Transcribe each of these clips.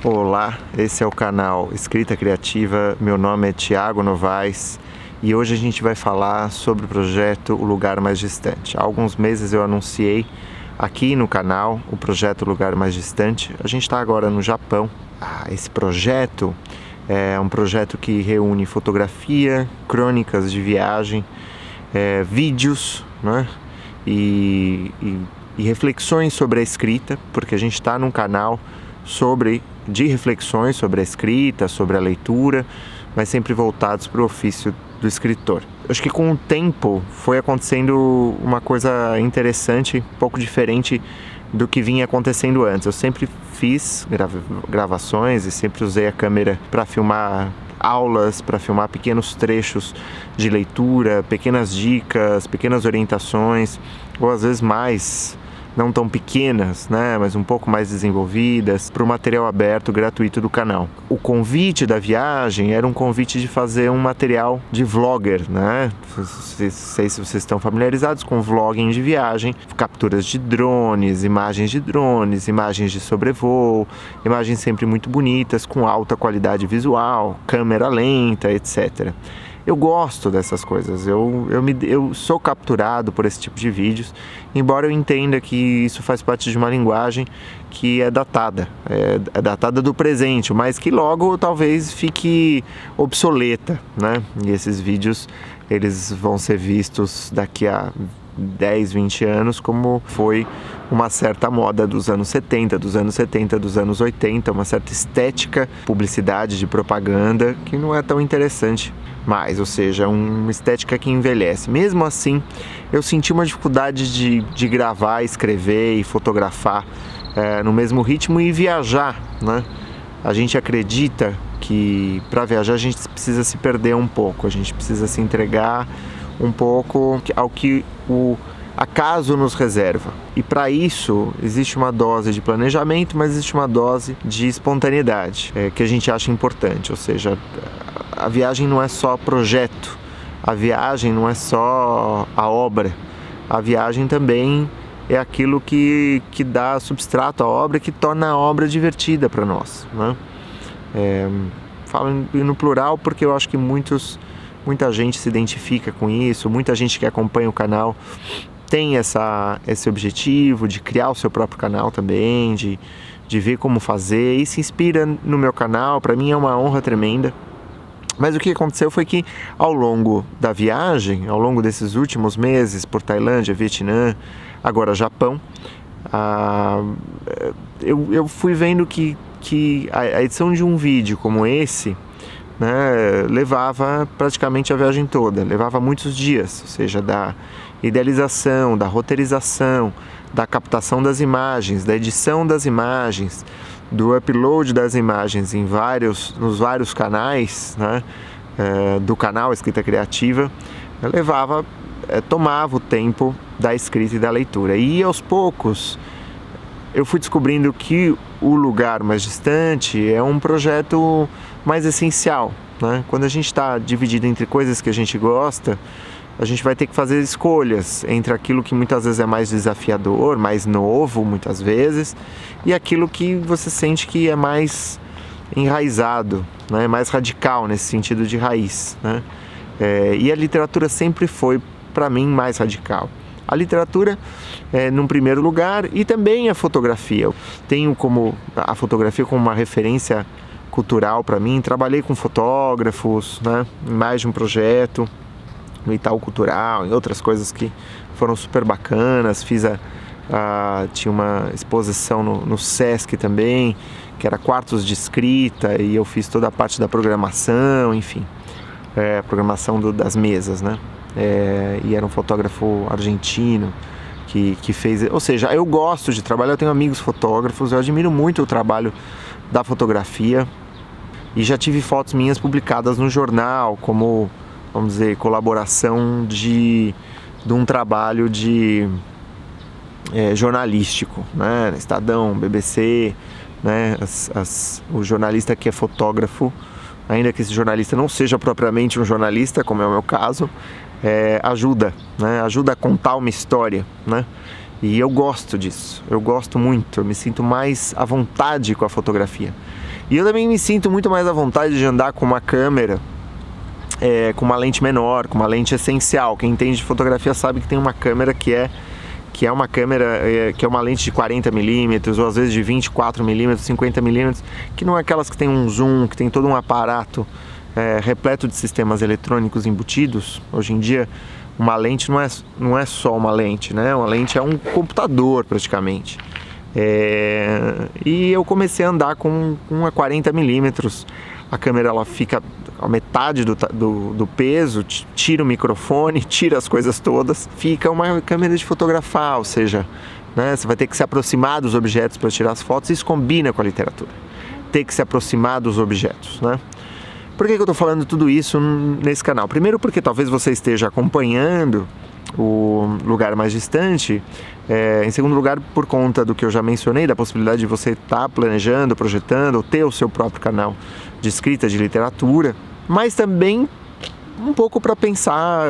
Olá, esse é o canal Escrita Criativa, meu nome é Thiago Novaes e hoje a gente vai falar sobre o projeto O Lugar Mais Distante. Há alguns meses eu anunciei aqui no canal o projeto O Lugar Mais Distante. A gente está agora no Japão. Esse projeto é um projeto que reúne fotografia, crônicas de viagem, vídeos, né? e reflexões sobre a escrita, porque a gente está num canal de reflexões sobre a escrita, sobre a leitura, mas sempre voltados para o ofício do escritor. Acho que com o tempo foi acontecendo uma coisa interessante, um pouco diferente do que vinha acontecendo antes. Eu sempre fiz gravações e sempre usei a câmera para filmar aulas, para filmar pequenos trechos de leitura, pequenas dicas, pequenas orientações, ou às vezes mais, não tão pequenas, né, mas um pouco mais desenvolvidas, para o material aberto, gratuito do canal. O convite da viagem era um convite de fazer um material de vlogger, né? Não sei se vocês estão familiarizados com vlogging de viagem, capturas de drones, imagens de sobrevoo, imagens sempre muito bonitas, com alta qualidade visual, câmera lenta, etc. Eu gosto dessas coisas, eu sou capturado por esse tipo de vídeos, embora eu entenda que isso faz parte de uma linguagem que é datada do presente, mas que logo talvez fique obsoleta, né? E esses vídeos, eles vão ser vistos daqui a 10, 20 anos, como foi uma certa moda dos anos 70, dos anos 80, uma certa estética, publicidade de propaganda, que não é tão interessante mais, ou seja, uma estética que envelhece. Mesmo assim, eu senti uma dificuldade de gravar, escrever e fotografar no mesmo ritmo e viajar, né? A gente acredita que para viajar a gente precisa se perder um pouco, a gente precisa se entregar um pouco ao que o acaso nos reserva. E para isso existe uma dose de planejamento, mas existe uma dose de espontaneidade, que a gente acha importante. Ou seja, a viagem não é só projeto, a viagem não é só a obra, a viagem também é aquilo que dá substrato à obra, que torna a obra divertida para nós, né? Falo no plural porque eu acho que muita gente se identifica com isso, muita gente que acompanha o canal tem esse objetivo de criar o seu próprio canal também, de ver como fazer e se inspira no meu canal. Para mim é uma honra tremenda. Mas o que aconteceu foi que ao longo da viagem, ao longo desses últimos meses por Tailândia, Vietnã, agora Japão, eu fui vendo que a edição de um vídeo como esse, né, levava praticamente a viagem toda, levava muitos dias, ou seja, da idealização, da roteirização, da captação das imagens, da edição das imagens, do upload das imagens nos vários canais, né, do canal Escrita Criativa, tomava o tempo da escrita e da leitura. E aos poucos eu fui descobrindo que O Lugar Mais Distante é um projeto mais essencial, né? Quando a gente está dividido entre coisas que a gente gosta, a gente vai ter que fazer escolhas entre aquilo que muitas vezes é mais desafiador, mais novo muitas vezes, e aquilo que você sente que é mais enraizado, né? Mais radical nesse sentido de raiz, né? E a literatura sempre foi, para mim, mais radical. A literatura num primeiro lugar e também a fotografia. Eu tenho a fotografia como uma referência cultural para mim. Trabalhei com fotógrafos, né, em mais de um projeto, no Itaú Cultural, em outras coisas que foram super bacanas. Tinha uma exposição no Sesc também, que era quartos de escrita, e eu fiz toda a parte da programação, enfim, programação das mesas, né? E era um fotógrafo argentino que fez, ou seja, eu gosto de trabalhar, eu tenho amigos fotógrafos, eu admiro muito o trabalho da fotografia e já tive fotos minhas publicadas no jornal como, vamos dizer, colaboração de um trabalho jornalístico, né? Estadão, BBC, né? O jornalista que é fotógrafo, ainda que esse jornalista não seja propriamente um jornalista, como é o meu caso, ajuda, né? Ajuda a contar uma história, né? E eu gosto disso, eu gosto muito, eu me sinto mais à vontade com a fotografia. E eu também me sinto muito mais à vontade de andar com uma câmera, com uma lente menor, com uma lente essencial. Quem entende de fotografia sabe que tem uma câmera que é uma câmera, que é uma lente de 40mm, ou às vezes de 24mm, 50mm, que não é aquelas que tem um zoom, que tem todo um aparato repleto de sistemas eletrônicos embutidos. Hoje em dia, uma lente não é só uma lente, né? Uma lente é um computador praticamente. E eu comecei a andar com uma 40mm. A câmera ela fica a metade do peso, tira o microfone, tira as coisas todas, fica uma câmera de fotografar, ou seja, né, você vai ter que se aproximar dos objetos para tirar as fotos. Isso combina com a literatura, ter que se aproximar dos objetos, né? Por que eu estou falando tudo isso nesse canal? Primeiro porque talvez você esteja acompanhando o Lugar Mais Distante. Em segundo lugar, por conta do que eu já mencionei, da possibilidade de você estar planejando, projetando, ou ter o seu próprio canal de escrita de literatura, mas também um pouco para pensar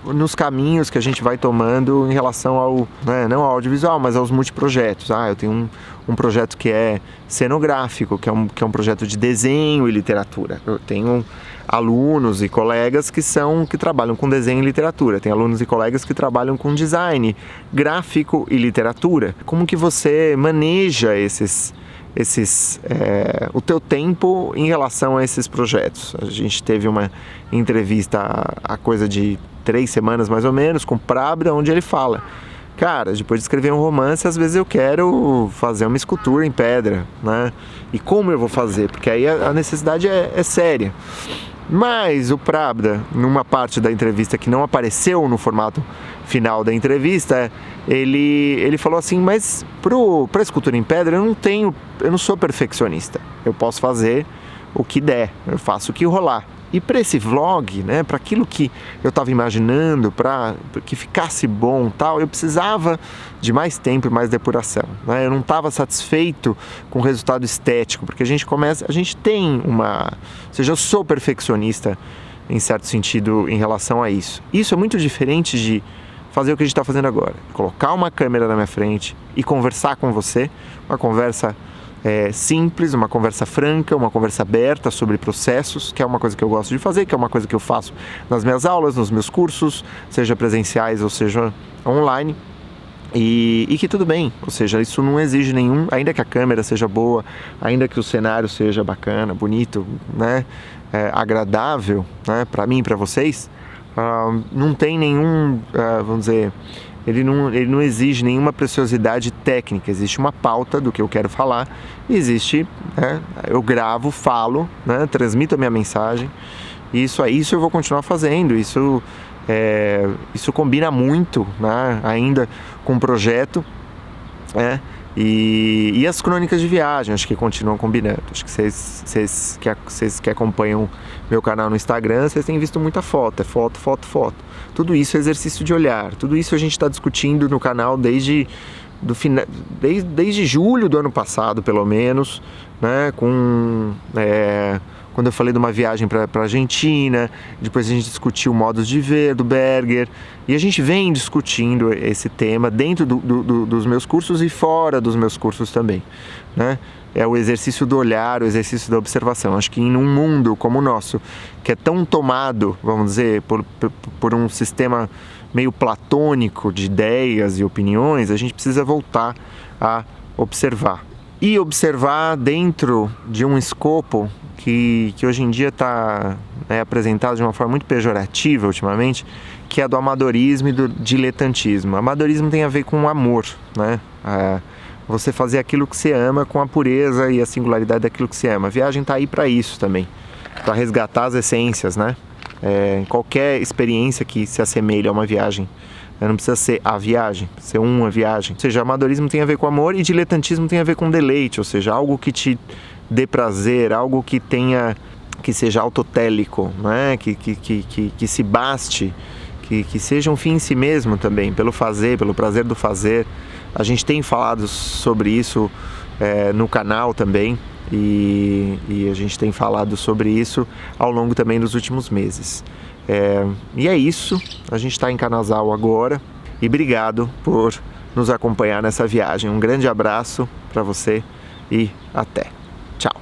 nos caminhos que a gente vai tomando em relação ao, né, não ao audiovisual, mas aos multiprojetos. Eu tenho um projeto que é cenográfico, que é um projeto de desenho e literatura. Eu tenho alunos e colegas que trabalham com desenho e literatura. Tem alunos e colegas que trabalham com design gráfico e literatura. Como que você maneja o teu tempo em relação a esses projetos? A gente teve uma entrevista há coisa de 3 semanas mais ou menos com o Prabda, onde ele fala: cara, depois de escrever um romance, às vezes eu quero fazer uma escultura em pedra, né? E como eu vou fazer? Porque aí a necessidade é séria. Mas o Prabda, numa parte da entrevista que não apareceu no formato final da entrevista, ele falou assim: mas para escultura em pedra eu não sou perfeccionista, eu posso fazer o que der, eu faço o que rolar. E para esse vlog, né, para aquilo que eu estava imaginando, para que ficasse bom, tal, eu precisava de mais tempo e mais depuração, né? Eu não estava satisfeito com o resultado estético, porque a gente tem ou seja, eu sou perfeccionista em certo sentido em relação a isso. Isso é muito diferente de fazer o que a gente está fazendo agora, colocar uma câmera na minha frente e conversar com você, uma conversa simples, uma conversa franca, uma conversa aberta sobre processos, que é uma coisa que eu gosto de fazer, que é uma coisa que eu faço nas minhas aulas, nos meus cursos, seja presenciais ou seja online, e que tudo bem, ou seja, isso não exige ainda que a câmera seja boa, ainda que o cenário seja bacana, bonito, né, agradável, né, para mim e para vocês, não tem nenhum, vamos dizer, ele não exige nenhuma preciosidade técnica. Existe uma pauta do que eu quero falar, existe, né, eu gravo, falo, né, transmito a minha mensagem, e isso eu vou continuar fazendo. Isso combina muito, né, ainda com o projeto, e as crônicas de viagem, acho que continuam combinando. Acho que vocês que acompanham meu canal no Instagram, vocês têm visto muita foto, foto. Tudo isso é exercício de olhar, tudo isso a gente está discutindo no canal desde julho do ano passado, pelo menos, né, quando eu falei de uma viagem para a Argentina, depois a gente discutiu modos de ver do Berger, e a gente vem discutindo esse tema dentro dos meus cursos e fora dos meus cursos também, né? É o exercício do olhar, o exercício da observação. Acho que em um mundo como o nosso, que é tão tomado, vamos dizer, por um sistema meio platônico de ideias e opiniões, a gente precisa voltar a observar. E observar dentro de um escopo que hoje em dia está apresentado de uma forma muito pejorativa ultimamente, que é do amadorismo e do diletantismo. Amadorismo tem a ver com amor, né? Você fazer aquilo que você ama com a pureza e a singularidade daquilo que você ama. A viagem está aí para isso também, para resgatar as essências, né? Qualquer experiência que se assemelhe a uma viagem, não precisa ser a viagem, precisa ser uma viagem. Ou seja, amadorismo tem a ver com amor e diletantismo tem a ver com deleite, ou seja, algo que te dê prazer, algo que seja autotélico, né? Que se baste, que seja um fim em si mesmo também, pelo fazer, pelo prazer do fazer. A gente tem falado sobre isso no canal também, e a gente tem falado sobre isso ao longo também dos últimos meses. E é isso, a gente está em Canasal agora, e obrigado por nos acompanhar nessa viagem. Um grande abraço para você e até! Tchau!